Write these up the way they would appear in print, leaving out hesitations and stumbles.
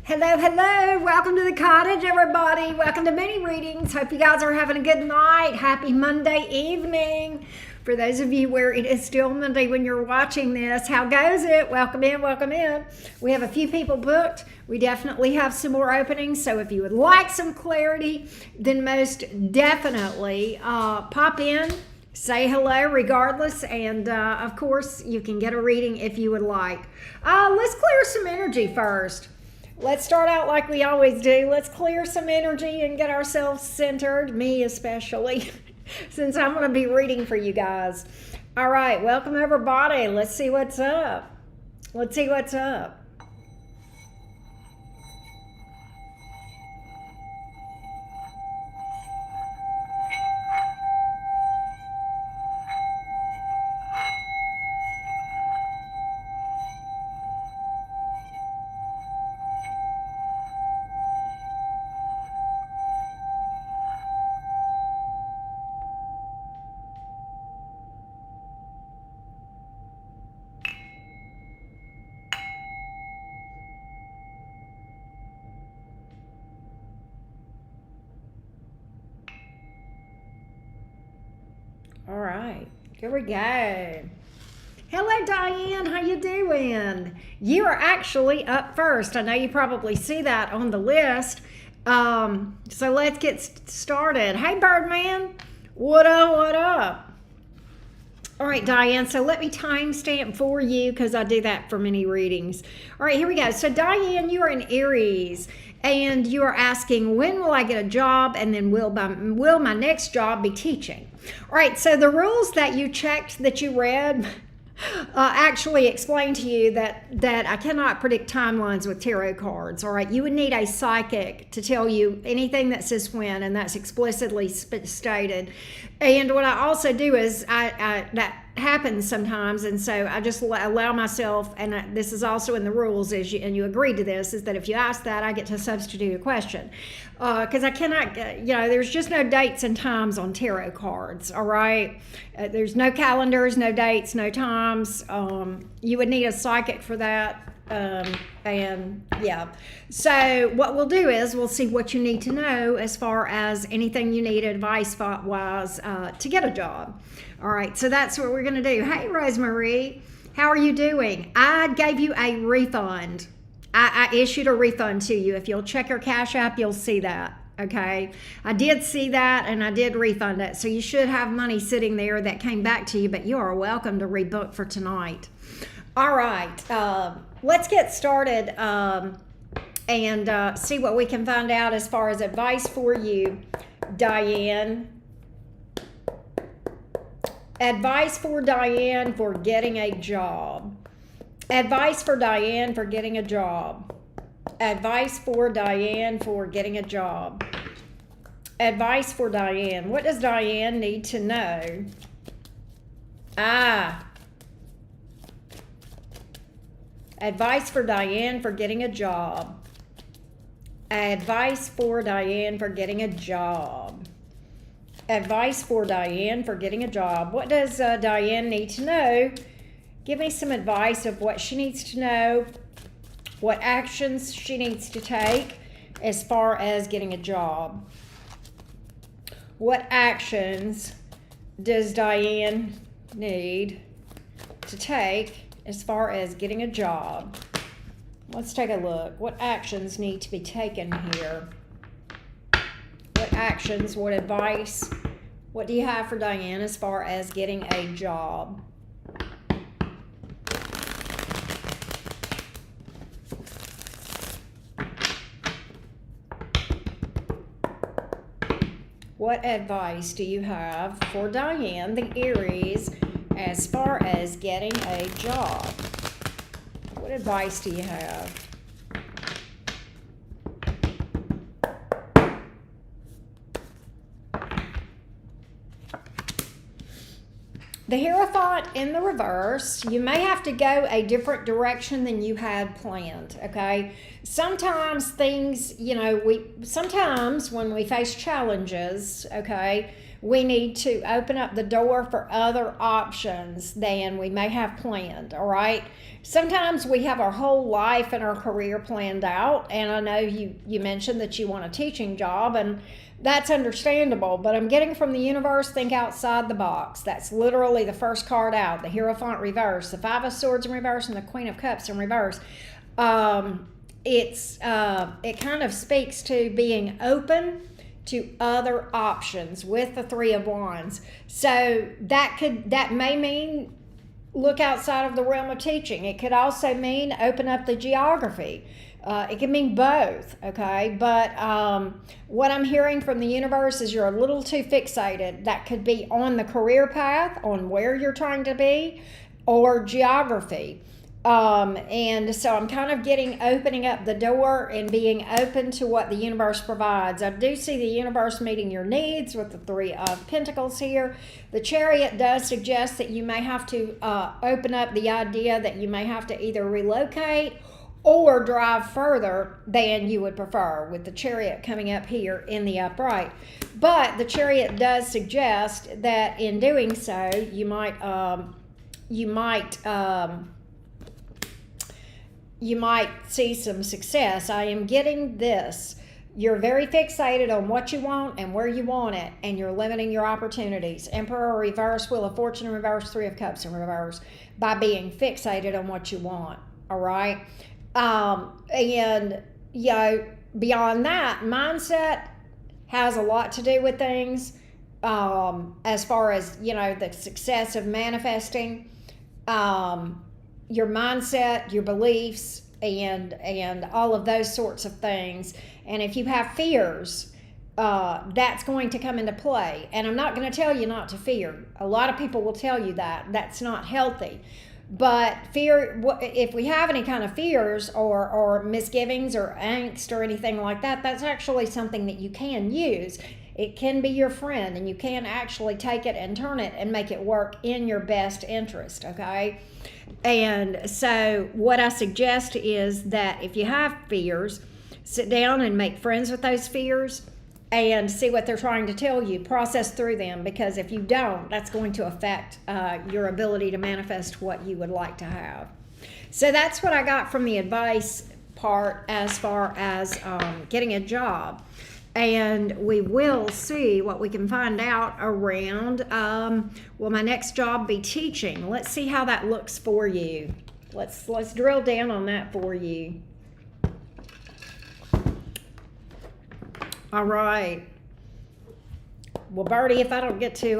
Hello, hello. Welcome to the cottage, everybody. Welcome to mini readings. Hope you guys are having a good night. Happy Monday evening. For those of you where it is still Monday when you're watching this, how goes it? Welcome in, welcome in. We have a few people booked. We definitely have some more openings. So if you would like some clarity, then most definitely pop in. Say hello regardless, and of course you can get a reading if you would like. Let's clear some energy first. Let's start out like we always do. Let's clear some energy and get ourselves centered, me especially, since I'm going to be reading for you guys. All right, welcome everybody. Let's see what's up. Let's see what's up. All right, here we go. Hello, Diane. How you doing? You are actually up first. I know you probably see that on the list. So let's get started. Hey, Birdman. What up? What up? All right, Diane, so let me timestamp for you because I do that for many readings. All right, here we go. So, Diane, you are in Aries, and you are asking, when will I get a job, and then will my next job be teaching? All right, so the rules that you checked, that you read, actually explain to you that I cannot predict timelines with tarot cards. All right, you would need a psychic to tell you anything that says when, and that's explicitly stated. And what I also do is that happens sometimes, and so I just allow myself, and this is also in the rules, and you agreed to this, is that if you ask that, I get to substitute a question, because I cannot, there's just no dates and times on tarot cards. All right, there's no calendars, no dates, no times. You would need a psychic for that. And yeah, so what we'll do is we'll see what you need to know as far as anything you need advice wise to get a job. All right, so that's what we're going to do. Hey, Rosemary, how are you doing? I gave you a refund. I issued a refund to you. If you'll check your Cash App, you'll see that. Okay, I did see that, and I did refund it. So you should have money sitting there that came back to you, but you are welcome to rebook for tonight. All right, let's get started and see what we can find out as far as advice for you, Diane. Advice for Diane for getting a job. Advice for Diane for getting a job. Advice for Diane for getting a job. Advice for Diane. What does Diane need to know? Advice for Diane for getting a job. Advice for Diane for getting a job. Advice for Diane for getting a job. What does Diane need to know? Give me some advice of what she needs to know, what actions she needs to take as far as getting a job. What actions does Diane need to take as far as getting a job? Let's take a look. What actions need to be taken here? What actions, what advice, what do you have for Diane as far as getting a job? What advice do you have for Diane, the Aries, as far as getting a job? What advice do you have? The Hierophant in the reverse. You may have to go a different direction than you had planned, okay? Sometimes things, sometimes when we face challenges, okay, we need to open up the door for other options than we may have planned, all right? Sometimes we have our whole life and our career planned out, and I know you mentioned that you want a teaching job, and that's understandable, but I'm getting from the universe, think outside the box. That's literally the first card out, the Hierophant reverse, the Five of Swords in reverse, and the Queen of Cups in reverse. It kind of speaks to being open to other options with the Three of Wands. So that may mean look outside of the realm of teaching. It could also mean open up the geography. It can mean both, okay? But what I'm hearing from the universe is you're a little too fixated. That could be on the career path, on where you're trying to be, or geography. And so I'm kind of opening up the door and being open to what the universe provides. I do see the universe meeting your needs with the Three of Pentacles here. The Chariot does suggest that you may have to open up the idea that you may have to either relocate or drive further than you would prefer, with the Chariot coming up here in the upright. But the Chariot does suggest that in doing so, you might see some success. I am getting this. You're very fixated on what you want and where you want it, and you're limiting your opportunities. Emperor reverse, Wheel of Fortune in reverse, Three of Cups in reverse, by being fixated on what you want, all right? And, beyond that, mindset has a lot to do with things, as far as, the success of manifesting, your mindset, your beliefs, and all of those sorts of things. And if you have fears, that's going to come into play. And I'm not going to tell you not to fear. A lot of people will tell you that. That's not healthy. But fear, if we have any kind of fears or misgivings or angst or anything like that, that's actually something that you can use. It can be your friend, and you can actually take it and turn it and make it work in your best interest, okay? And so what I suggest is that if you have fears, sit down and make friends with those fears and see what they're trying to tell you. Process through them, because if you don't, that's going to affect your ability to manifest what you would like to have. So that's what I got from the advice part as far as getting a job. And we will see what we can find out around, will my next job be teaching? Let's see how that looks for you. Let's drill down on that for you. All right. Well, Birdie, if I don't get to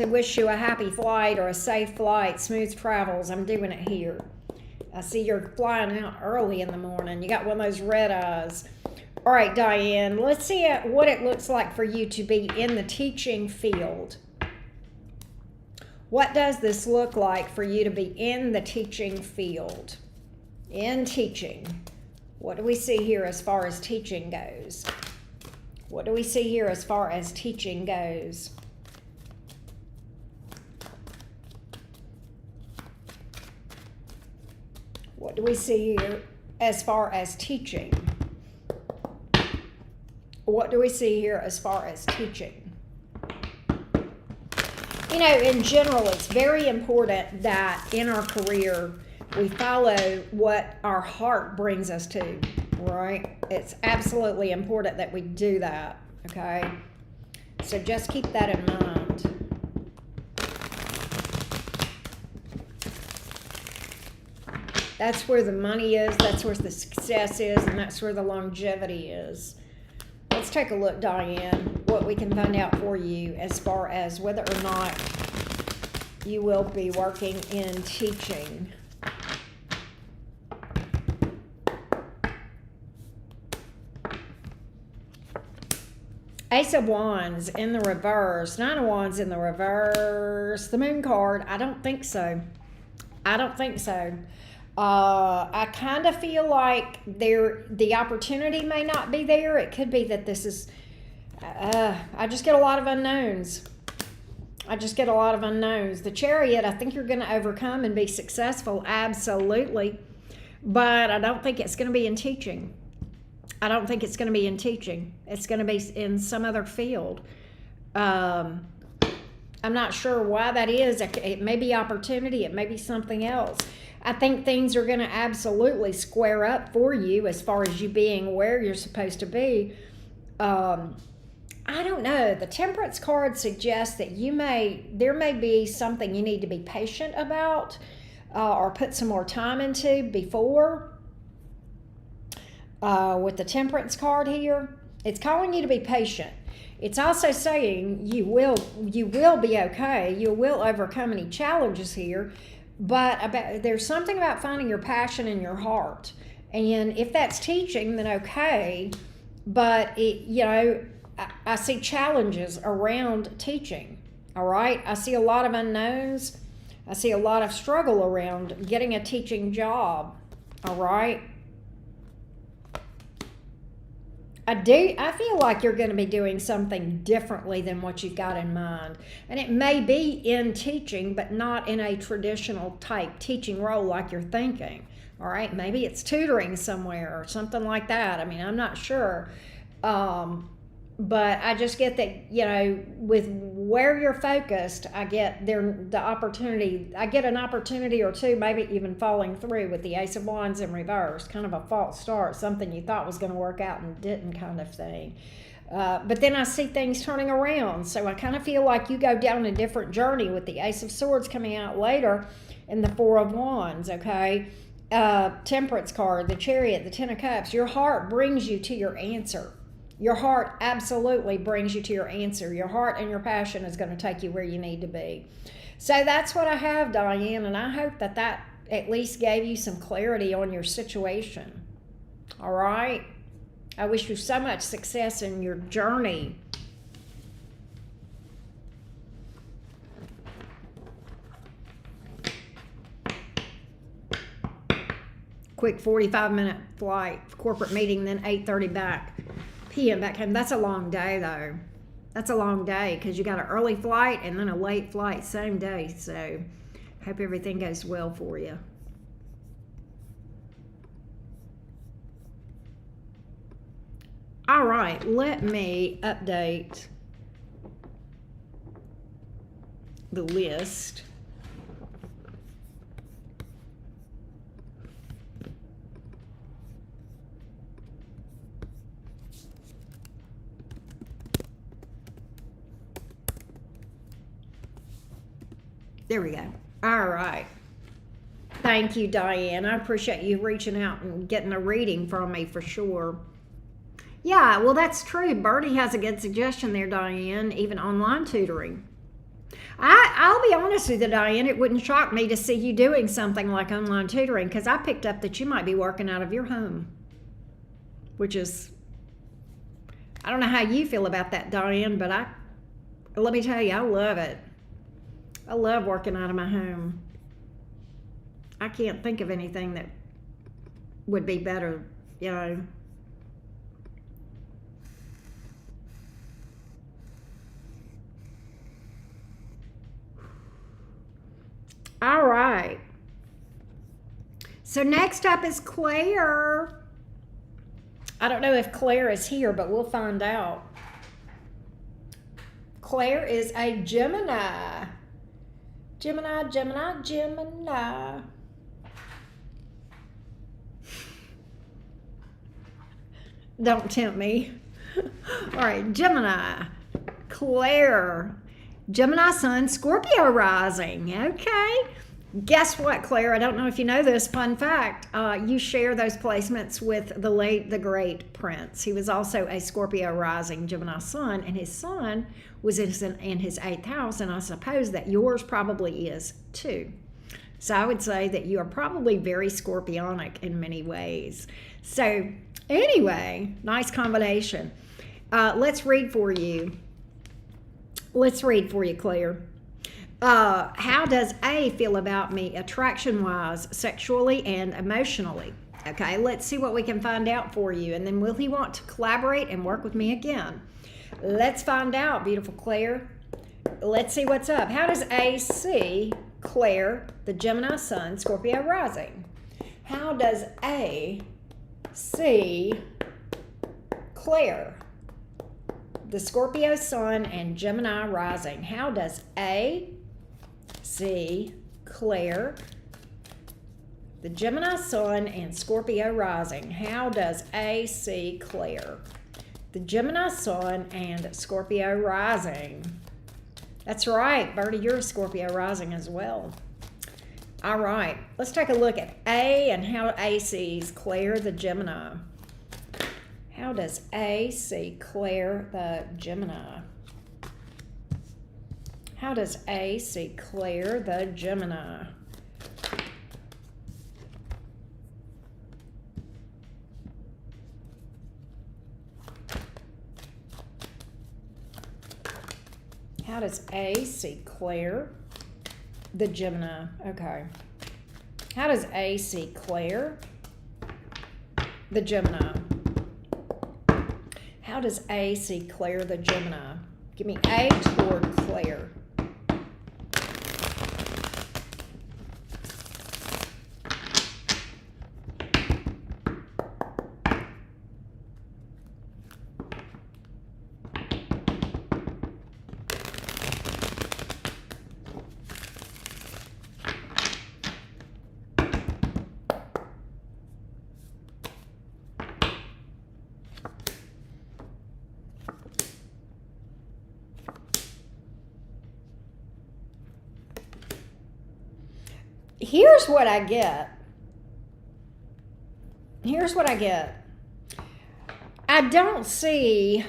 wish you a happy flight or a safe flight, smooth travels, I'm doing it here. I see you're flying out early in the morning. You got one of those red eyes. All right, Diane, let's see what it looks like for you to be in the teaching field. What does this look like for you to be in the teaching field? In teaching, what do we see here as far as teaching goes? What do we see here as far as teaching goes? What do we see here as far as teaching? What do we see here as far as teaching? In general, it's very important that in our career, we follow what our heart brings us to, right? It's absolutely important that we do that, okay? So just keep that in mind. That's where the money is, that's where the success is, and that's where the longevity is. Let's take a look, Diane, what we can find out for you as far as whether or not you will be working in teaching. Ace of Wands in the reverse, Nine of Wands in the reverse, the Moon card. I don't think so. I kind of feel like the opportunity may not be there. It could be that this is, I just get a lot of unknowns. The Chariot, I think you're going to overcome and be successful, absolutely. But I don't think it's going to be in teaching. I don't think it's going to be in teaching. It's going to be in some other field. I'm not sure why that is. It may be opportunity. It may be something else. I think things are going to absolutely square up for you as far as you being where you're supposed to be. I don't know. The Temperance card suggests that there may be something you need to be patient about or put some more time into before. With the Temperance card here, it's calling you to be patient. It's also saying you will be okay. You will overcome any challenges here. But there's something about finding your passion in your heart. And if that's teaching, then okay. But, I see challenges around teaching, all right? I see a lot of unknowns. I see a lot of struggle around getting a teaching job, all right? I feel like you're going to be doing something differently than what you've got in mind. And it may be in teaching, but not in a traditional type teaching role like you're thinking. All right, maybe it's tutoring somewhere or something like that. I mean, I'm not sure. But I just get that, with where you're focused, I get an opportunity or two, maybe even falling through with the Ace of Wands in reverse, kind of a false start, something you thought was going to work out and didn't kind of thing. But then I see things turning around. So I kind of feel like you go down a different journey with the Ace of Swords coming out later and the Four of Wands, okay? Temperance card, the Chariot, the Ten of Cups. Your heart brings you to your answer. Your heart absolutely brings you to your answer. Your heart and your passion is going to take you where you need to be. So that's what I have, Diane, and I hope that at least gave you some clarity on your situation. All right? I wish you so much success in your journey. Quick 45-minute flight, corporate meeting, then 8:30 p.m. back home. That's a long day, though. That's a long day because you got an early flight and then a late flight same day. So hope everything goes well for you. All right, let me update the list. There we go. All right. Thank you, Diane. I appreciate you reaching out and getting a reading from me for sure. Yeah, well, that's true. Bertie has a good suggestion there, Diane, even online tutoring. I'll be honest with you, Diane, it wouldn't shock me to see you doing something like online tutoring because I picked up that you might be working out of your home, which is, I don't know how you feel about that, Diane, but let me tell you, I love it. I love working out of my home. I can't think of anything that would be better, All right. So next up is Claire. I don't know if Claire is here, but we'll find out. Claire is a Gemini. Gemini. Don't tempt me. All right, Gemini. Claire. Gemini Sun, Scorpio rising. Okay. Guess what, Claire? I don't know if you know this. Fun fact. You share those placements with the late, the great Prince. He was also a Scorpio rising Gemini Sun, and his sun was in his 8th house, and I suppose that yours probably is too. So I would say that you are probably very Scorpionic in many ways. So anyway, nice combination. Let's read for you. Claire. How does A feel about me attraction-wise, sexually, and emotionally? Okay, let's see what we can find out for you. And then will he want to collaborate and work with me again? Let's find out, beautiful Claire. Let's see what's up. How does A see Claire, the Gemini Sun, Scorpio rising? How does A see Claire, the Scorpio sun and Gemini rising. How does A see Claire, the Gemini sun and Scorpio rising? How does A see Claire, the Gemini sun and Scorpio rising? That's right, Bertie, you're a Scorpio rising as well. All right, let's take a look at A and how A sees Claire, the Gemini. How does A see Claire, the Gemini? How does A see Claire, the Gemini? How does A see Claire, the Gemini? Okay. How does A see Claire, the Gemini? How does A see Claire, the Gemini? Give me A toward Claire. Here's what I get. Here's what I get. I don't see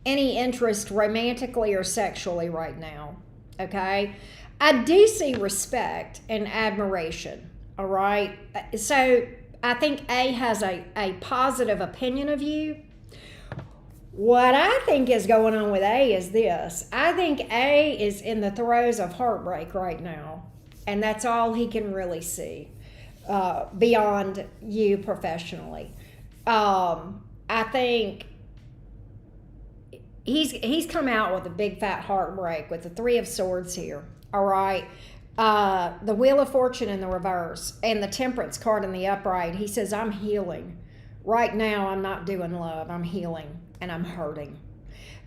any interest romantically or sexually right now, okay? I do see respect and admiration, all right? So I think A has a positive opinion of you. What I think is going on with A is this. I think A is in the throes of heartbreak right now, and that's all he can really see beyond you professionally. I think he's come out with a big fat heartbreak with the Three of Swords here, all right? The Wheel of Fortune in the reverse and the Temperance card in the upright. He says, I'm healing. Right now, I'm not doing love. I'm healing. And I'm hurting.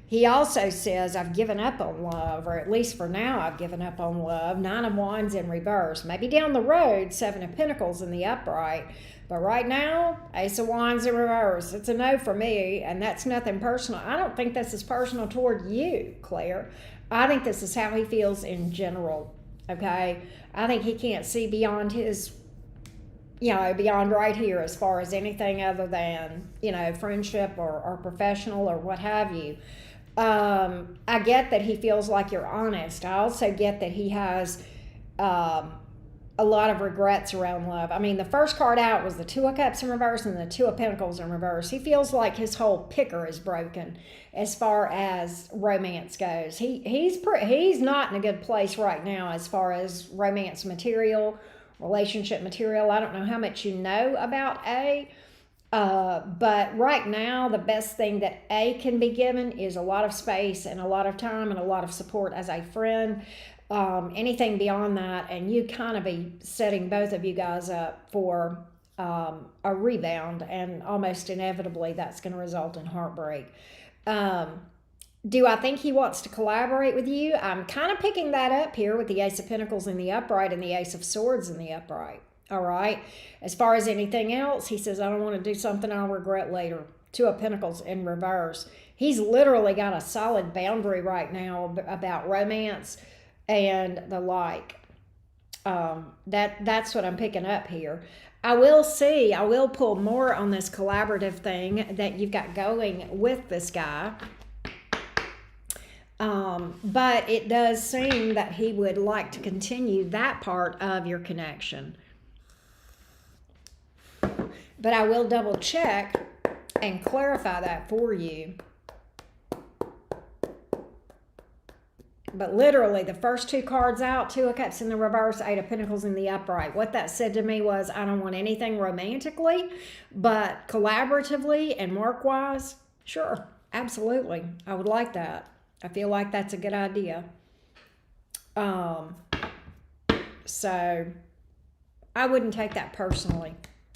He also says, I've given up on love, or at least for now, I've given up on love. Nine of Wands in reverse. Maybe down the road, Seven of Pentacles in the upright. But right now, Ace of Wands in reverse. It's a no for me, and that's nothing personal. I don't think this is personal toward you, Claire. I think this is how he feels in general, okay? I think he can't see beyond his, beyond right here as far as anything other than, friendship or professional or what have you. I get that he feels like you're honest. I also get that he has a lot of regrets around love. I mean, the first card out was the Two of Cups in reverse and the Two of Pentacles in reverse. He feels like his whole picker is broken as far as romance goes. He's not in a good place right now as far as romance material, relationship material. I don't know how much you know about A, but right now the best thing that A can be given is a lot of space and a lot of time and a lot of support as a friend. Anything beyond that, and you kind of be setting both of you guys up for a rebound, and almost inevitably that's going to result in heartbreak. Do I think he wants to collaborate with you? I'm kind of picking that up here with the Ace of Pentacles in the upright and the Ace of Swords in the upright. All right. As far as anything else, he says, I don't want to do something I'll regret later. Two of Pentacles in reverse. He's literally got a solid boundary right now about romance and the like. That's what I'm picking up here. I will pull more on this collaborative thing that you've got going with this guy. But it does seem that he would like to continue that part of your connection. But I will double check and clarify that for you. But literally, the first two cards out, Two of Cups in the reverse, Eight of Pentacles in the upright. What that said to me was, I don't want anything romantically, but collaboratively and work-wise, sure, absolutely. I would like that. I feel like that's a good idea. So I wouldn't take that personally.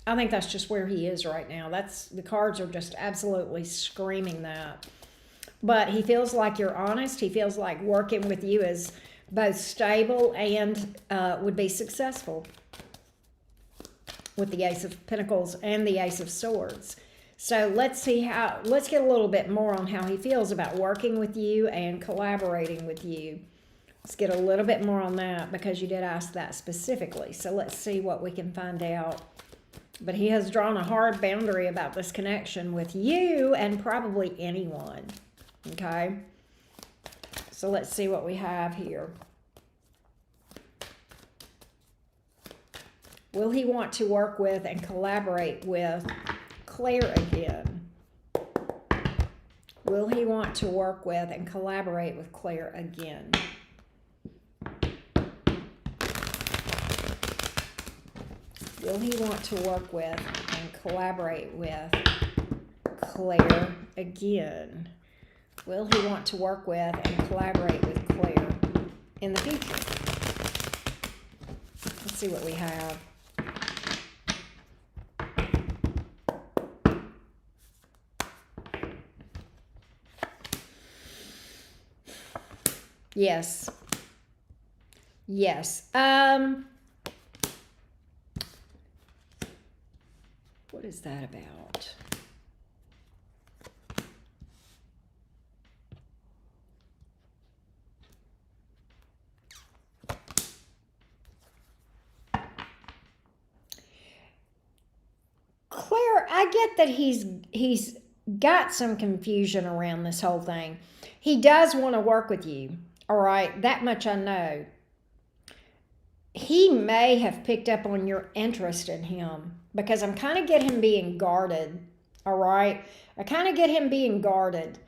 I think that's just where he is right now. The cards are just absolutely screaming that. But he feels like you're honest. He feels like working with you is both stable and would be successful with the Ace of Pentacles and the Ace of Swords. So let's get a little bit more on how he feels about working with you and collaborating with you. Let's get a little bit more on that because you did ask that specifically. So let's see what we can find out. But he has drawn a hard boundary about this connection with you and probably anyone. Okay? So let's see what we have here. Will he want to work with and collaborate with Claire again? Will he want to work with and collaborate with Claire again? Will he want to work with and collaborate with Claire again? Will he want to work with and collaborate with Claire in the future? Let's see what we have. Yes. Yes. What is that about? Claire, I get that he's got some confusion around this whole thing. He does want to work with you. All right, that much I know. He may have picked up on your interest in him because I'm kind of getting him being guarded. All right, I kind of get him being guarded.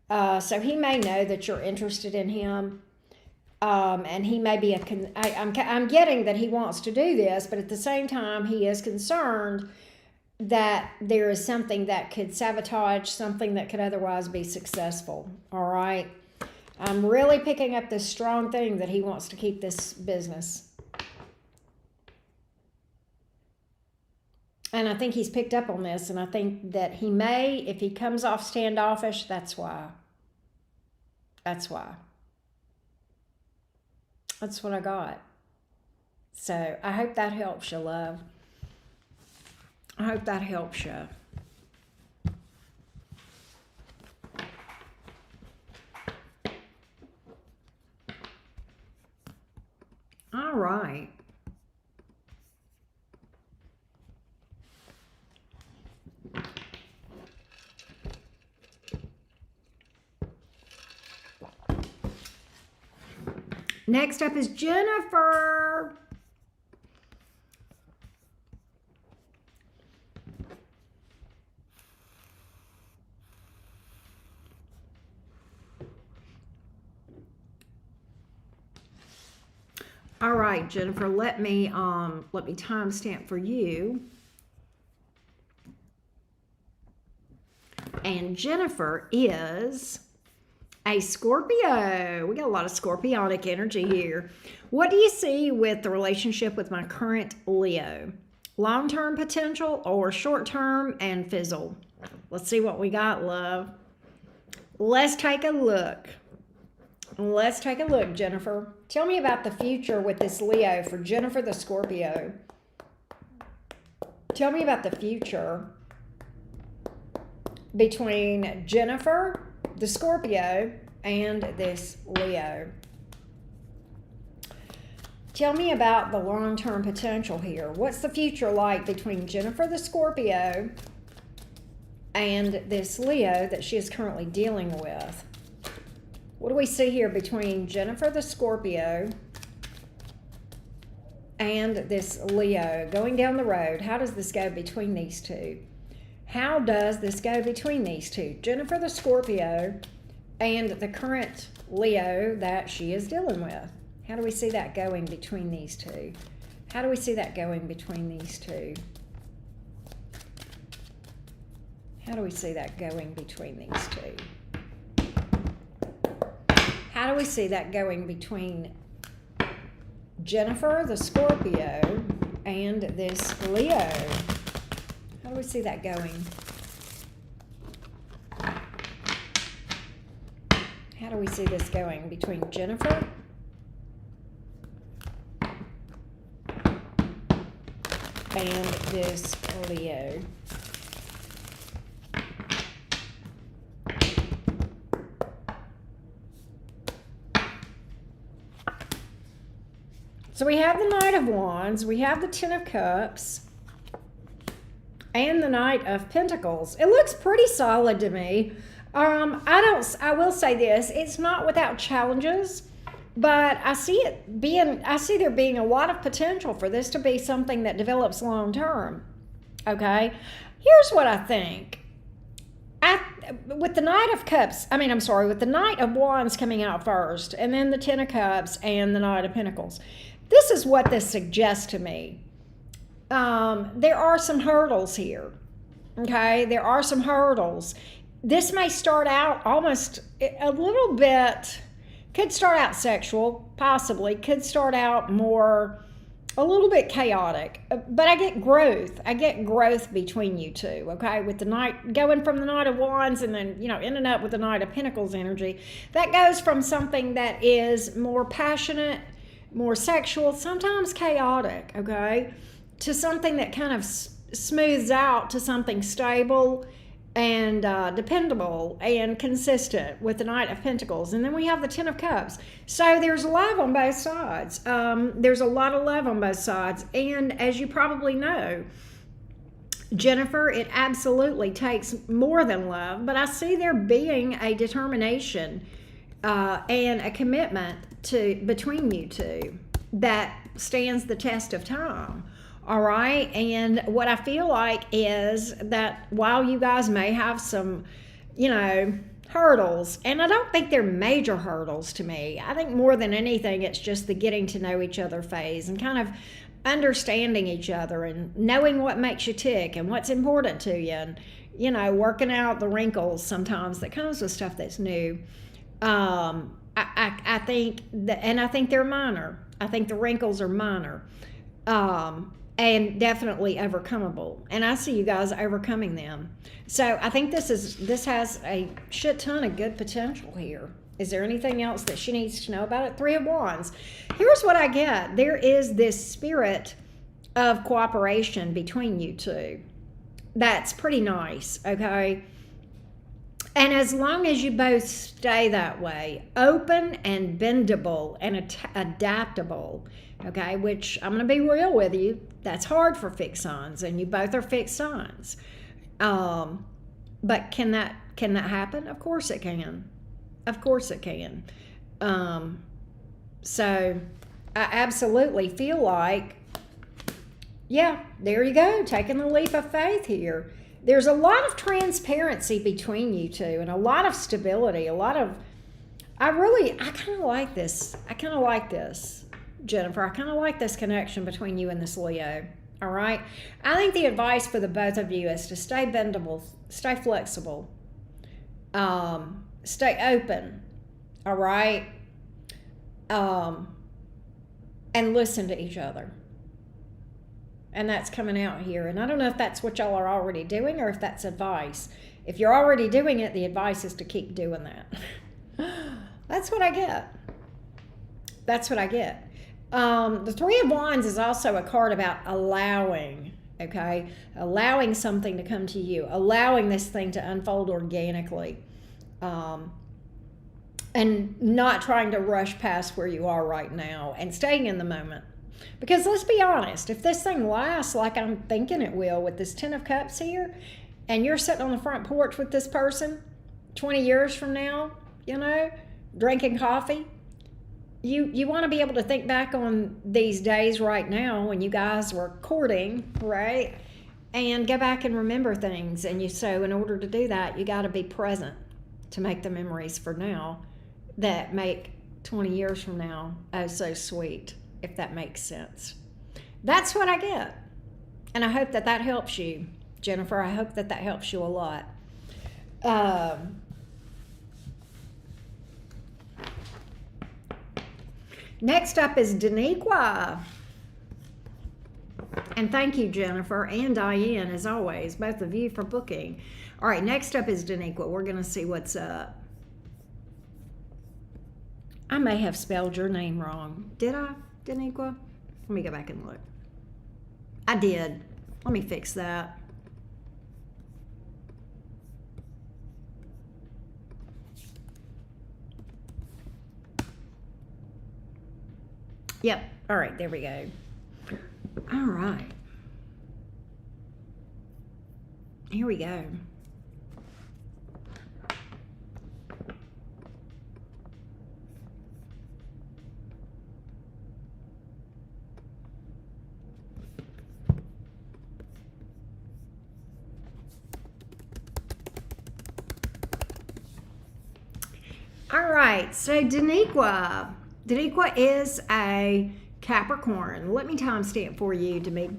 So he may know that you're interested in him. And he may be I'm getting that he wants to do this, but at the same time, he is concerned that there is something that could sabotage something that could otherwise be successful. All right. I'm really picking up this strong thing that he wants to keep this business. And I think he's picked up on this, and I think that he may, if he comes off standoffish, that's why. That's why. That's what I got. So I hope that helps you, love. I hope that helps you. All right. Next up is Jennifer. All right, Jennifer, let me timestamp for you. And Jennifer is a Scorpio. We got a lot of scorpionic energy here. What do you see with the relationship with my current Leo? Long-term potential or short-term and fizzle? Let's see what we got, love. Let's take a look. Let's take a look, Jennifer. Tell me about the future with this Leo for Jennifer the Scorpio. Tell me about the future between Jennifer the Scorpio and this Leo. Tell me about the long-term potential here. What's the future like between Jennifer the Scorpio and this Leo that she is currently dealing with? What do we see here between Jennifer the Scorpio and this Leo going down the road? How does this go between these two? How does this go between these two? Jennifer the Scorpio and the current Leo that she is dealing with. How do we see that going between these two? How do we see that going between these two? How do we see that going between these two? How do we see that going between Jennifer the Scorpio and this Leo? How do we see that going? How do we see this going between Jennifer and this Leo? So we have the Knight of Wands, we have the Ten of Cups, and the Knight of Pentacles. It looks pretty solid to me. I will say this, it's not without challenges, but I see there being a lot of potential for this to be something that develops long term. Okay? Here's what I think. With the Knight of Cups, with the Knight of Wands coming out first, and then the Ten of Cups and the Knight of Pentacles. This is what this suggests to me. There are some hurdles here. Okay? There are some hurdles. This may start out almost a little bit, could start out sexual, possibly, could start out a little bit chaotic, but I get growth. I get growth between you two, okay? With the Knight, going from the Knight of Wands and then, ending up with the Knight of Pentacles energy. That goes from something that is more passionate, more sexual, sometimes chaotic, okay? To something that kind of smooths out to something stable and dependable and consistent with the Knight of Pentacles. And then we have the Ten of Cups. So there's love on both sides. There's a lot of love on both sides. And as you probably know, Jennifer, it absolutely takes more than love, but I see there being a determination and a commitment between you two that stands the test of time. All right. And what I feel like is that while you guys may have some, hurdles, and I don't think they're major hurdles to me. I think more than anything, it's just the getting to know each other phase and kind of understanding each other and knowing what makes you tick and what's important to you and, working out the wrinkles sometimes that comes with stuff that's new. I think that, and I think they're minor. I think the wrinkles are minor. And definitely overcomable. And I see you guys overcoming them. So I think this has a shit ton of good potential here. Is there anything else that she needs to know about it? Three of Wands. Here's what I get. There is this spirit of cooperation between you two. That's pretty nice, okay? And as long as you both stay that way, open and bendable and adaptable, okay, which I'm going to be real with you, that's hard for fixed signs, and you both are fixed signs. But can that happen? Of course it can. Of course it can. So I absolutely feel like, yeah, there you go, taking the leap of faith here. There's a lot of transparency between you two and a lot of stability, I kind of like this. Jennifer, I kind of like this connection between you and this Leo. All right. I think the advice for the both of you is to stay bendable, stay flexible, stay open. All right. And listen to each other. And that's coming out here. And I don't know if that's what y'all are already doing or if that's advice. If you're already doing it, the advice is to keep doing that. That's what I get. The Three of Wands is also a card about allowing, okay? Allowing something to come to you, allowing this thing to unfold organically, and not trying to rush past where you are right now and staying in the moment. Because let's be honest, if this thing lasts like I'm thinking it will with this Ten of Cups here, and you're sitting on the front porch with this person 20 years from now, drinking coffee, you want to be able to think back on these days right now when you guys were courting, right? And go back and remember things. And so in order to do that, you got to be present to make the memories for now that make 20 years from now oh so sweet, if that makes sense. That's what I get. And I hope that helps you, Jennifer. I hope that helps you a lot. Next up is Daniqua. And thank you, Jennifer and Diane, as always, both of you for booking. All right, next up is Daniqua. We're going to see what's up. I may have spelled your name wrong. Did I, Daniqua? Let me go back and look. I did. Let me fix that. Yep. All right, there we go. All right. Here we go. All right, so Daniqua is a Capricorn. Let me timestamp for you to make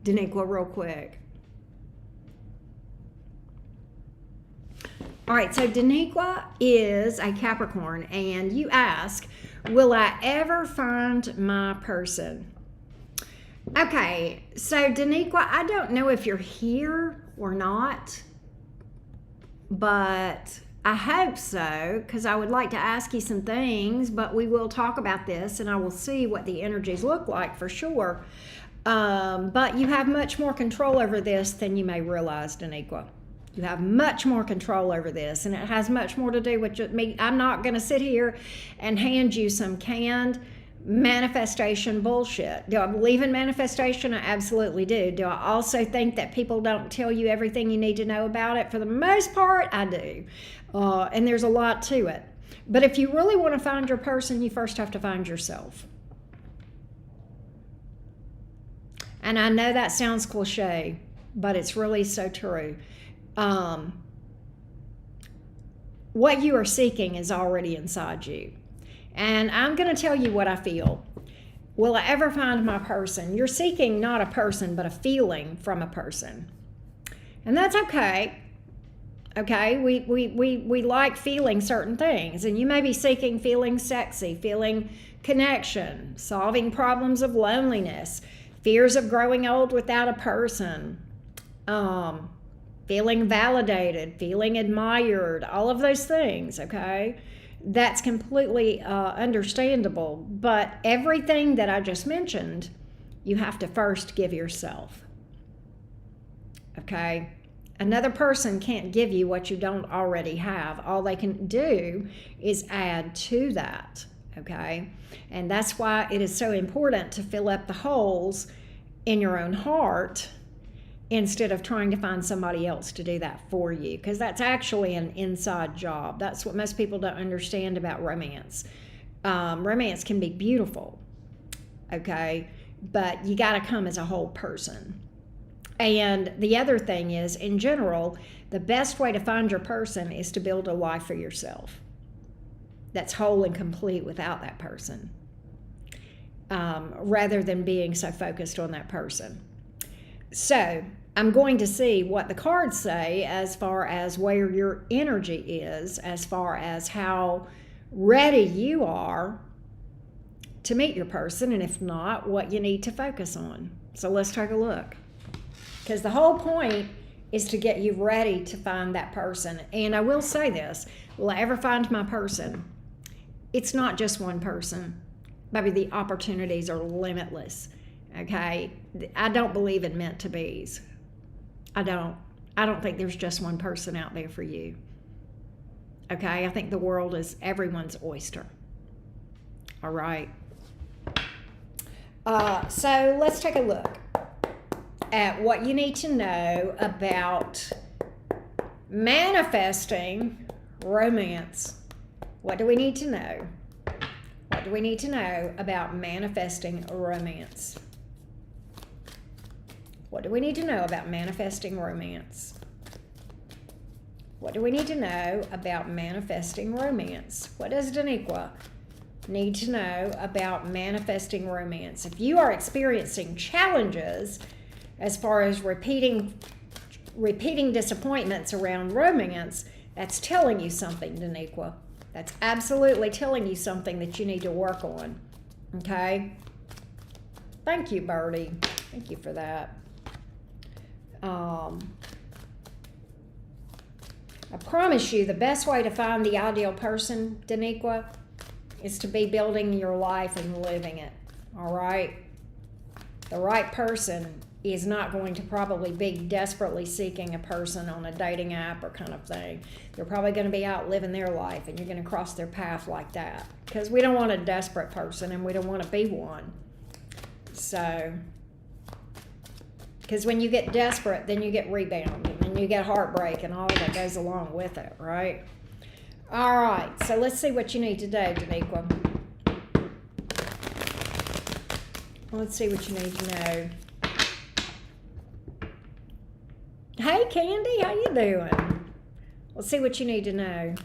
Daniqua real quick. All right, so Daniqua is a Capricorn, and you ask, will I ever find my person? Okay, so Daniqua, I don't know if you're here or not, but I hope so, because I would like to ask you some things, but we will talk about this and I will see what the energies look like for sure. But you have much more control over this than you may realize, Daniqua. You have much more control over this, and it has much more to do with me. I'm not going to sit here and hand you some canned manifestation bullshit. Do I believe in manifestation? I absolutely do. Do I also think that people don't tell you everything you need to know about it? For the most part, I do. And there's a lot to it. But if you really want to find your person, you first have to find yourself. And I know that sounds cliche, but it's really so true. What you are seeking is already inside you. And I'm going to tell you what I feel. Will I ever find my person? You're seeking not a person, but a feeling from a person. And that's okay. Okay, we like feeling certain things. And you may be seeking feeling sexy, feeling connection, solving problems of loneliness, fears of growing old without a person, feeling validated, feeling admired, all of those things, okay? That's completely understandable. But everything that I just mentioned, you have to first give yourself, okay? Another person can't give you what you don't already have. All they can do is add to that, okay? And that's why it is so important to fill up the holes in your own heart instead of trying to find somebody else to do that for you, because that's actually an inside job. That's what most people don't understand about romance. Romance can be beautiful, okay? But you got to come as a whole person. And the other thing is, in general, the best way to find your person is to build a life for yourself that's whole and complete without that person, rather than being so focused on that person. So I'm going to see what the cards say as far as where your energy is, as far as how ready you are to meet your person, and if not, what you need to focus on. So let's take a look. Because the whole point is to get you ready to find that person. And I will say this, will I ever find my person? It's not just one person. Maybe the opportunities are limitless, okay? I don't believe in meant to be's. I don't think there's just one person out there for you, okay? I think the world is everyone's oyster, all right? So let's take a look at what you need to know about manifesting romance. What do we need to know? What do we need to know about manifesting romance? What do we need to know about manifesting romance? What do we need to know about manifesting romance? What does Daniqua need to know about manifesting romance? If you are experiencing challenges as far as repeating disappointments around romance, that's telling you something, Daniqua. That's absolutely telling you something that you need to work on, okay? Thank you, Birdie. Thank you for that. I promise you the best way to find the ideal person, Daniqua, is to be building your life and living it. All right? The right person is not going to probably be desperately seeking a person on a dating app or kind of thing. They're probably going to be out living their life, and you're going to cross their path like that. Because we don't want a desperate person, and we don't want to be one. So, because when you get desperate, then you get rebound, and then you get heartbreak, and all that goes along with it, right? All right, so let's see what you need today, Daniqua. Let's see what you need to know. Hey, Candy, how you doing? Let's see what you need to know.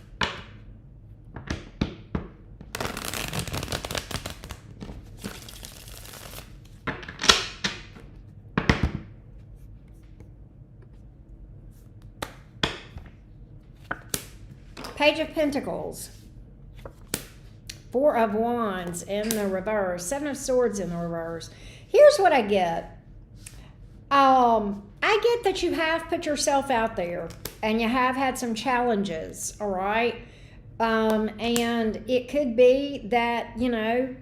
Page of Pentacles, Four of Wands in the reverse, Seven of Swords in the reverse. Here's what I get. I get that you have put yourself out there and you have had some challenges, all right? And it could be that, you know,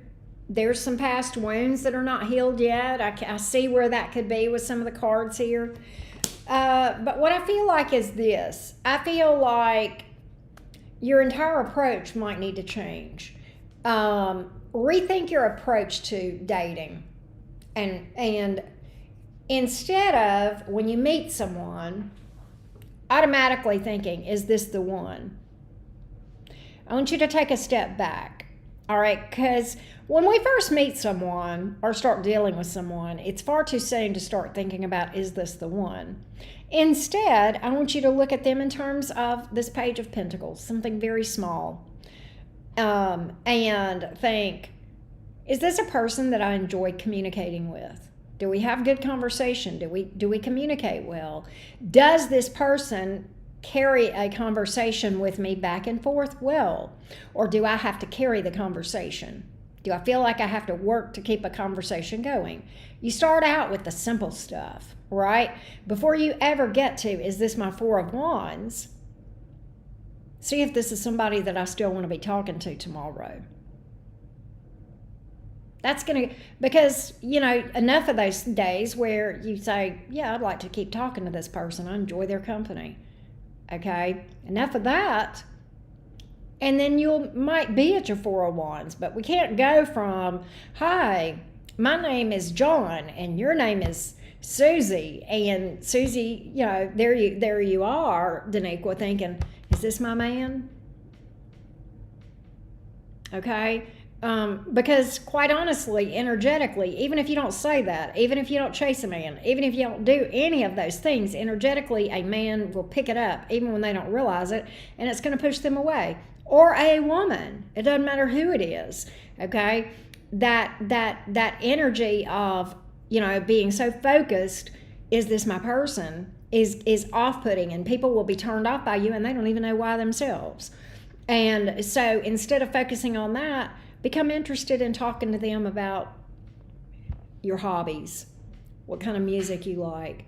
there's some past wounds that are not healed yet. I see where that could be with some of the cards here. But what I feel like is this. I feel like your entire approach might need to change. Rethink your approach to dating. And instead of, when you meet someone, automatically thinking, is this the one? I want you to take a step back, all right? Because when we first meet someone or start dealing with someone, it's far too soon to start thinking about, is this the one? Instead, I want you to look at them in terms of this Page of Pentacles, something very small, and think, is this a person that I enjoy communicating with? Do we have good conversation? Do we communicate well? Does this person carry a conversation with me back and forth well? Or do I have to carry the conversation? Do I feel like I have to work to keep a conversation going? You start out with the simple stuff, right? Before you ever get to, is this my Four of Wands? See if this is somebody that I still want to be talking to tomorrow. That's going to, because, you know, enough of those days where you say, yeah, I'd like to keep talking to this person. I enjoy their company. Okay? Enough of that. And then you might be at your Four of Wands, but we can't go from, hi, my name is John and your name is Susie. And Susie, you know, there you are, Daniqua, thinking, is this my man? Okay? Because quite honestly, energetically, even if you don't say that, even if you don't chase a man, even if you don't do any of those things, energetically, a man will pick it up, even when they don't realize it, and it's going to push them away. Or a woman, it doesn't matter who it is, okay? That energy of, you know, being so focused, is this my person, is off-putting, and people will be turned off by you, and they don't even know why themselves. And so instead of focusing on that, become interested in talking to them about your hobbies, what kind of music you like,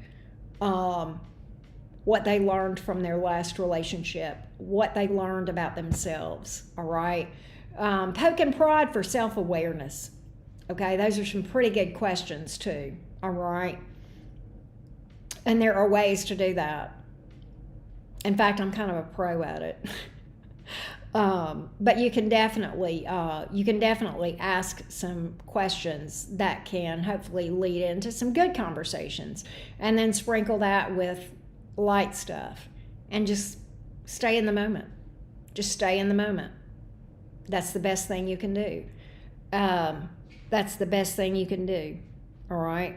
what they learned from their last relationship, what they learned about themselves, all right? Poke and prod for self-awareness, okay? Those are some pretty good questions too, all right? And there are ways to do that. In fact, I'm kind of a pro at it. But you can definitely ask some questions that can hopefully lead into some good conversations, and then sprinkle that with light stuff, and just stay in the moment. Just stay in the moment. That's the best thing you can do. That's the best thing you can do. All right.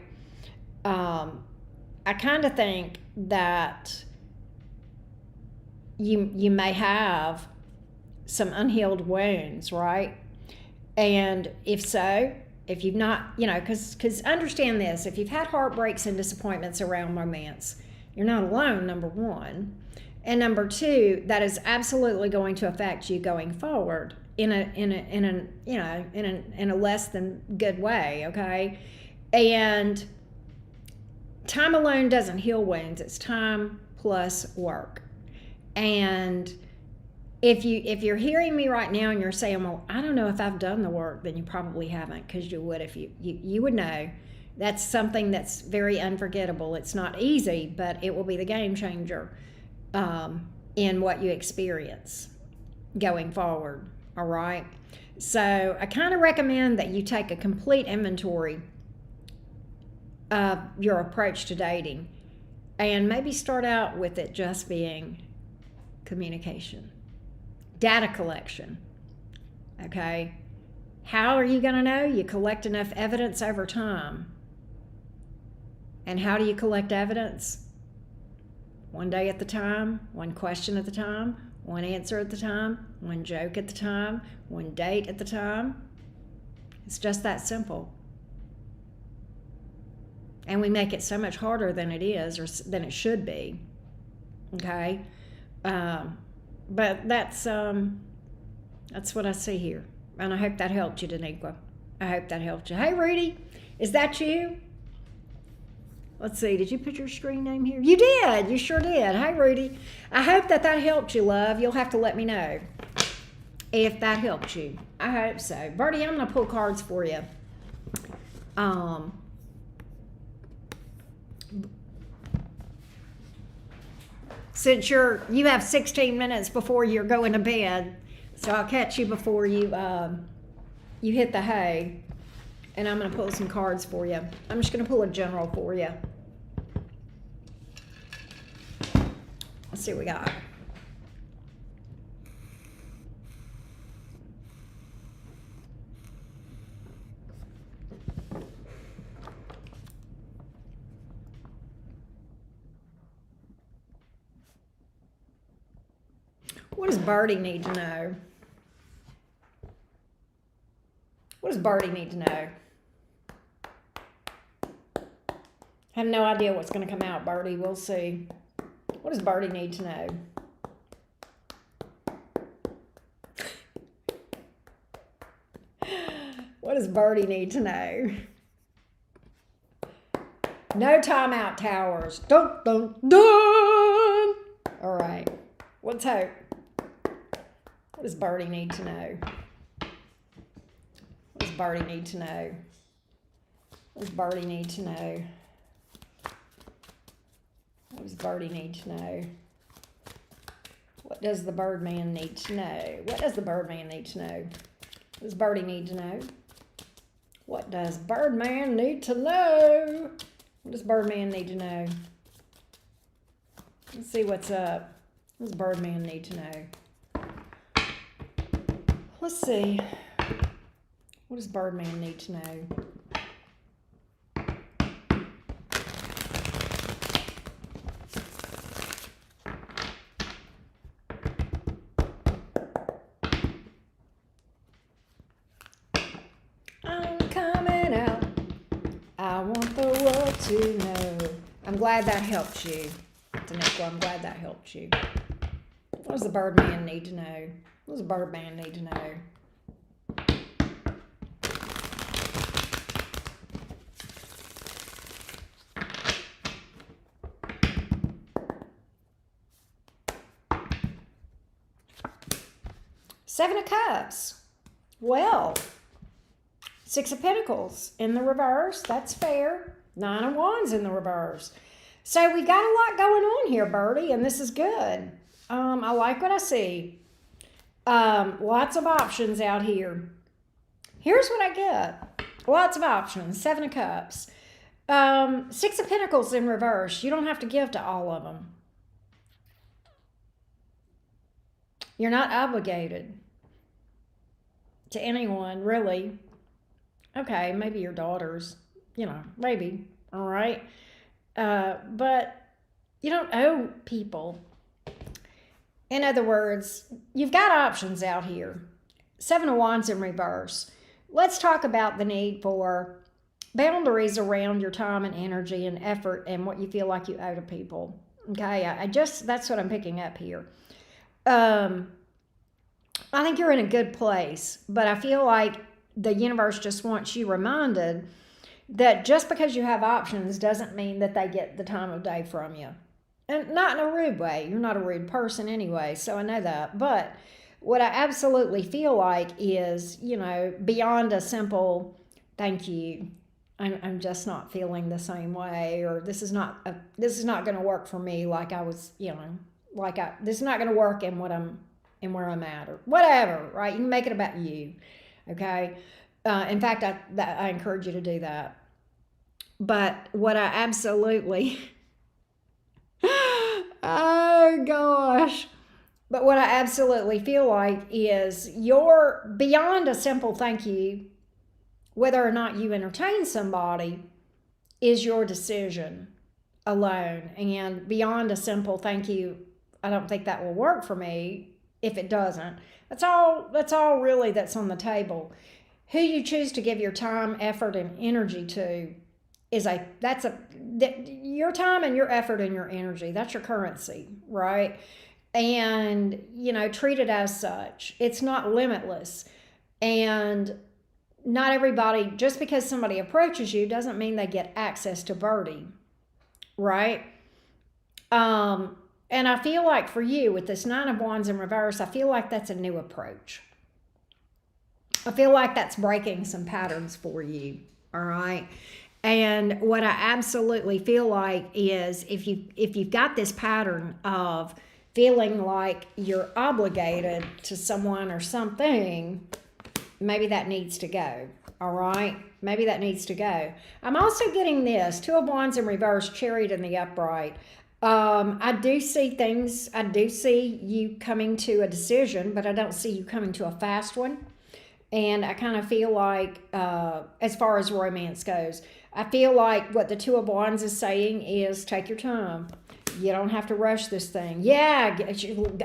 I kind of think that you may have some unhealed wounds, right? And if so, if you've not, you know, because understand this, if you've had heartbreaks and disappointments around romance, you're not alone, number one. And number two, that is absolutely going to affect you going forward in a less than good way, okay? And time alone doesn't heal wounds. It's time plus work. And if you're hearing me right now and you're saying, well, I don't know if I've done the work, then you probably haven't, because you would if you would know. That's something that's very unforgettable. It's not easy, but it will be the game changer in what you experience going forward. All right. So I kind of recommend that you take a complete inventory of your approach to dating, and maybe start out with it just being communication, data collection. Okay. How are you going to know? You collect enough evidence over time. And how do you collect evidence? One day at the time, one question at the time, one answer at the time, one joke at the time, one date at the time. It's just that simple. And we make it so much harder than it is, or than it should be. Okay? But that's what I see here. And I hope that helped you, Daniqua. I hope that helped you. Hey, Rudy, is that you? Let's see, did you put your screen name here? You did, you sure did. Hey, Rudy. I hope that helped you, love. You'll have to let me know if that helped you. I hope so. Birdie, I'm going to pull cards for you. Since you have 16 minutes before you're going to bed, so I'll catch you before you hit the hay. And I'm going to pull some cards for you. I'm just going to pull a general for you. Let's see what we got. What does Birdie need to know? What does Birdie need to know? I have no idea what's going to come out, Birdie. We'll see. What does Birdie need to know? What does Birdie need to know? No timeout towers. Dun, dun, dun. All right. Let's hope. What does Birdie need to know? What does Birdie need to know? What does Birdie need to know? What does Birdie need to know? What does the Birdman need to know? What does the Birdman need to know? What does Birdie need to know? What does Birdman need to know? What does Birdman need to know? Let's see what's up. What does Birdman need to know? Let's see. What does Birdman need to know? I'm coming out. I want the world to know. I'm glad that helped you, Daniqua. I'm glad that helped you. What does the Birdman need to know? What does the Birdman need to know? Seven of Cups. Well, Six of Pentacles in the reverse. That's fair. Nine of Wands in the reverse. So we got a lot going on here, Birdie, and this is good. I like what I see. Lots of options out here. Here's what I get. Lots of options. Seven of Cups. Six of Pentacles in reverse. You don't have to give to all of them. You're not obligated to anyone, really. Okay, maybe your daughters, maybe. All right. But you don't owe people. In other words, you've got options out here. Seven of Wands in reverse. Let's talk about the need for boundaries around your time and energy and effort and what you feel like you owe to people. Okay, that's what I'm picking up here. I think you're in a good place, but I feel like the universe just wants you reminded that just because you have options doesn't mean that they get the time of day from you. And not in a rude way. You're not a rude person anyway, so I know that. But what I absolutely feel like is, beyond a simple thank you, I'm just not feeling the same way, or this is not going to work for me like I was, this is not going to work in where I'm at, or whatever, right? You can make it about you, okay? In fact, I encourage you to do that. But what I absolutely, oh gosh, but what I absolutely feel like is you're beyond a simple thank you. Whether or not you entertain somebody is your decision alone. And beyond a simple thank you, I don't think that will work for me if it doesn't. That's all really that's on the table. Who you choose to give your time, effort, and energy to your time and your effort and your energy. That's your currency, right? And, treat it as such. It's not limitless. And not everybody, just because somebody approaches you doesn't mean they get access to Birdie, right? And I feel like for you with this Nine of Wands in reverse, I feel like that's a new approach. I feel like that's breaking some patterns for you, all right? And what I absolutely feel like is if you've got this pattern of feeling like you're obligated to someone or something, maybe that needs to go, all right? Maybe that needs to go. I'm also getting this, Two of Wands in reverse, Chariot in the upright. I do see things, I do see you coming to a decision, but I don't see you coming to a fast one. And I kind of feel like, as far as romance goes, I feel like what the Two of Wands is saying is take your time. You don't have to rush this thing. Yeah,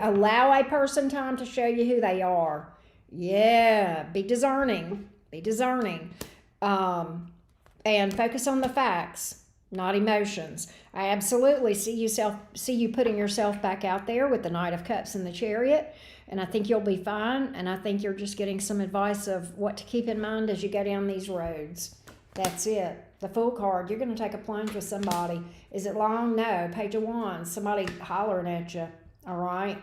allow a person time to show you who they are. Yeah, be discerning. Be discerning. And focus on the facts, not emotions. I absolutely see you putting yourself back out there with the Knight of Cups and the Chariot. And I think you'll be fine. And I think you're just getting some advice of what to keep in mind as you go down these roads. That's it. The Fool card, you're going to take a plunge with somebody. Is it long? No. Page of Wands, somebody hollering at you. All right.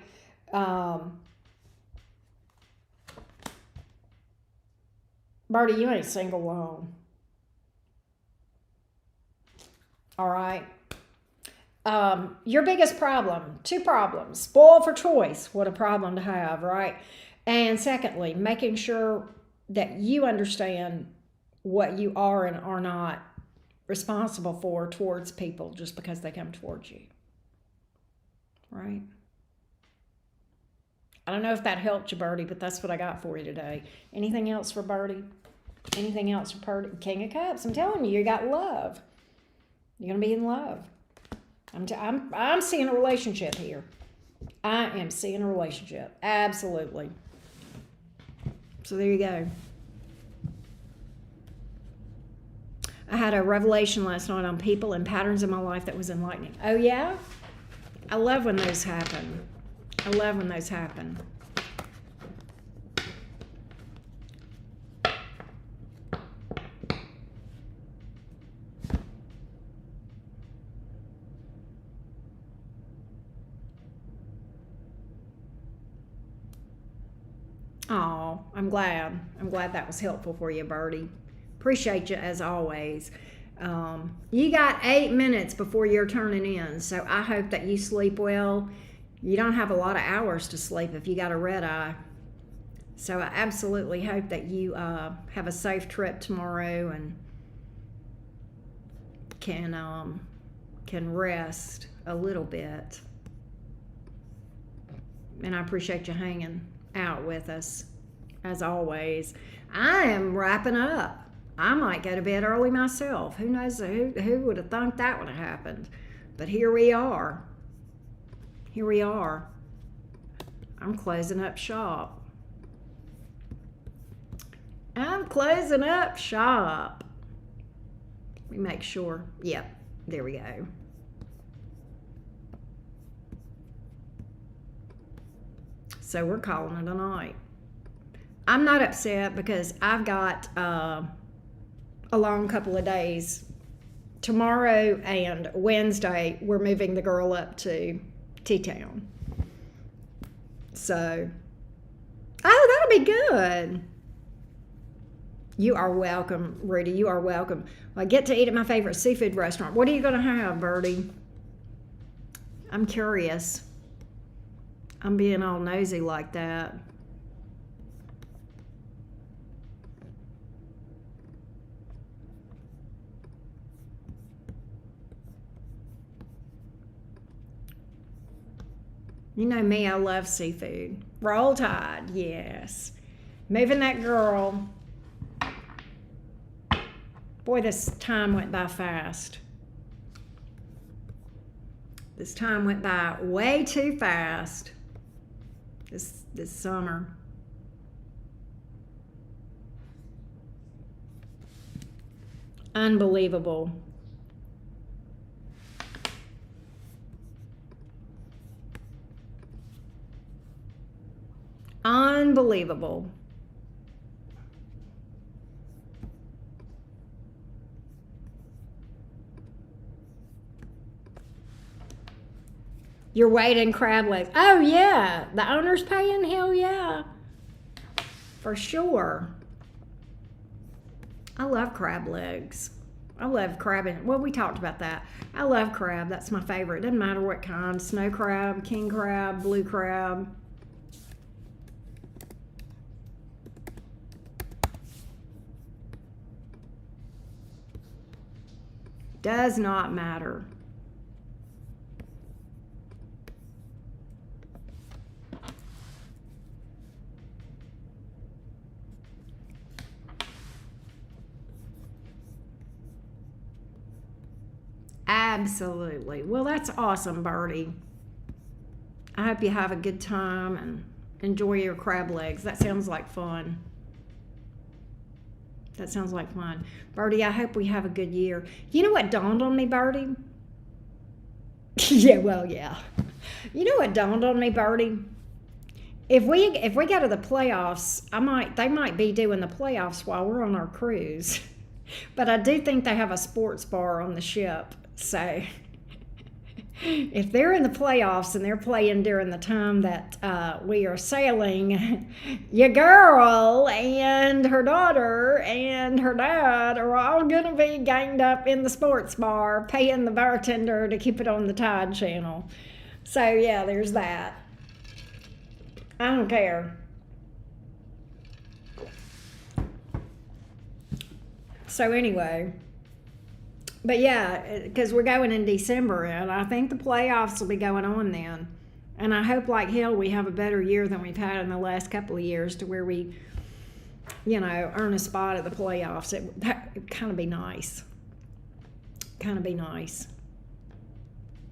Birdie, you ain't single long. All right. Your biggest problem, two problems. Spoiled for choice. What a problem to have, right? And secondly, making sure that you understand what you are and are not responsible for towards people just because they come towards you. Right? I don't know if that helped you, Birdie, but that's what I got for you today. Anything else for Birdie? Anything else for Birdie? King of Cups. I'm telling you, you got love. You're going to be in love. I'm seeing a relationship here. I am seeing a relationship. Absolutely. So there you go. I had a revelation last night on people and patterns in my life that was enlightening. Oh, yeah? I love when those happen. I love when those happen. Oh, I'm glad. I'm glad that was helpful for you, Birdie. Appreciate you as always. You got 8 minutes before you're turning in, so I hope that you sleep well. You don't have a lot of hours to sleep if you got a red eye. So I absolutely hope that you have a safe trip tomorrow and can rest a little bit. And I appreciate you hanging out with us as always. I am wrapping up. I might go to bed early myself. Who knows? Who would have thought that would have happened? But here we are. Here we are. I'm closing up shop. I'm closing up shop. Let me make sure. Yep, there we go. So we're calling it a night. I'm not upset because I've got a long couple of days. Tomorrow and Wednesday, we're moving the girl up to T-Town. So, oh, that'll be good. You are welcome, Rudy. You are welcome. I get to eat at my favorite seafood restaurant. What are you going to have, Birdie? I'm curious. I'm being all nosy like that. You know me, I love seafood. Roll Tide, yes. Moving that girl. Boy, this time went by fast. This time went by way too fast. This summer. Unbelievable. Unbelievable. You're waiting crab legs. Oh, yeah. The owner's paying? Hell yeah. For sure. I love crab legs. I love crab. Well, we talked about that. I love crab. That's my favorite. Doesn't matter what kind. Snow crab, king crab, blue crab. Does not matter. Absolutely. Well, that's awesome, Birdie. I hope you have a good time and enjoy your crab legs. That sounds like fun. That sounds like fun. Birdie, I hope we have a good year. You know what dawned on me, Birdie? Yeah, well, yeah. You know what dawned on me, Birdie? If we go to the playoffs, they might be doing the playoffs while we're on our cruise. But I do think they have a sports bar on the ship. So if they're in the playoffs and they're playing during the time that we are sailing, your girl and her daughter and her dad are all going to be ganged up in the sports bar, paying the bartender to keep it on the Tide channel. So, yeah, there's that. I don't care. So, anyway. But yeah, because we're going in December, and I think the playoffs will be going on then. And I hope like hell we have a better year than we've had in the last couple of years to where we, earn a spot at the playoffs. It'd kind of be nice. Kind of be nice.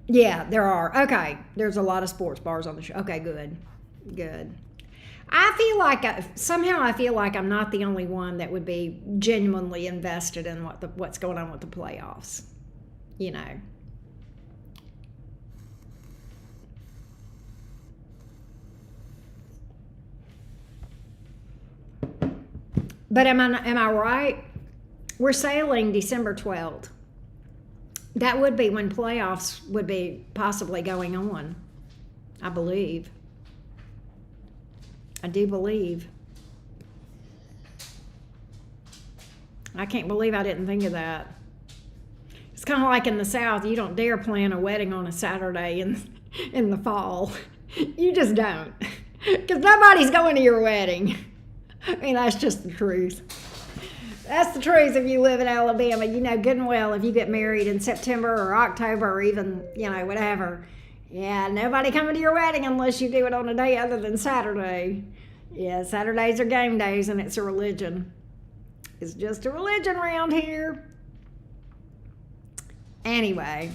Yeah, there are. Okay, there's a lot of sports bars on the show. Okay, good. Good. I feel like I'm not the only one that would be genuinely invested in what's going on with the playoffs. But am I right? We're sailing December 12th. That would be when playoffs would be possibly going on, I believe. I do believe. I can't believe I didn't think of that. It's kind of like in the South, you don't dare plan a wedding on a Saturday in the fall. You just don't. Because nobody's going to your wedding. I mean, that's just the truth. That's the truth if you live in Alabama. You know good and well if you get married in September or October or even, whatever. Yeah, nobody coming to your wedding unless you do it on a day other than Saturday. Yeah, Saturdays are game days and it's a religion. It's just a religion around here. Anyway.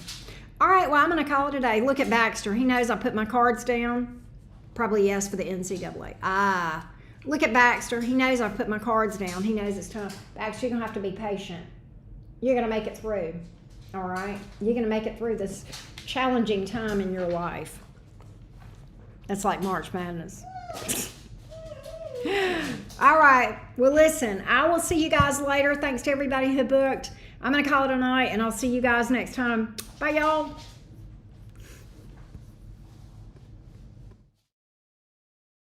All right, well, I'm going to call it a day. Look at Baxter. He knows I put my cards down. Probably yes for the NCAA. Look at Baxter. He knows I've put my cards down. He knows it's time. Baxter, you're going to have to be patient. You're going to make it through. All right? You're going to make it through this challenging time in your life. That's like March Madness. All right. Well, listen, I will see you guys later. Thanks to everybody who booked. I'm going to call it a night, and I'll see you guys next time. Bye, y'all.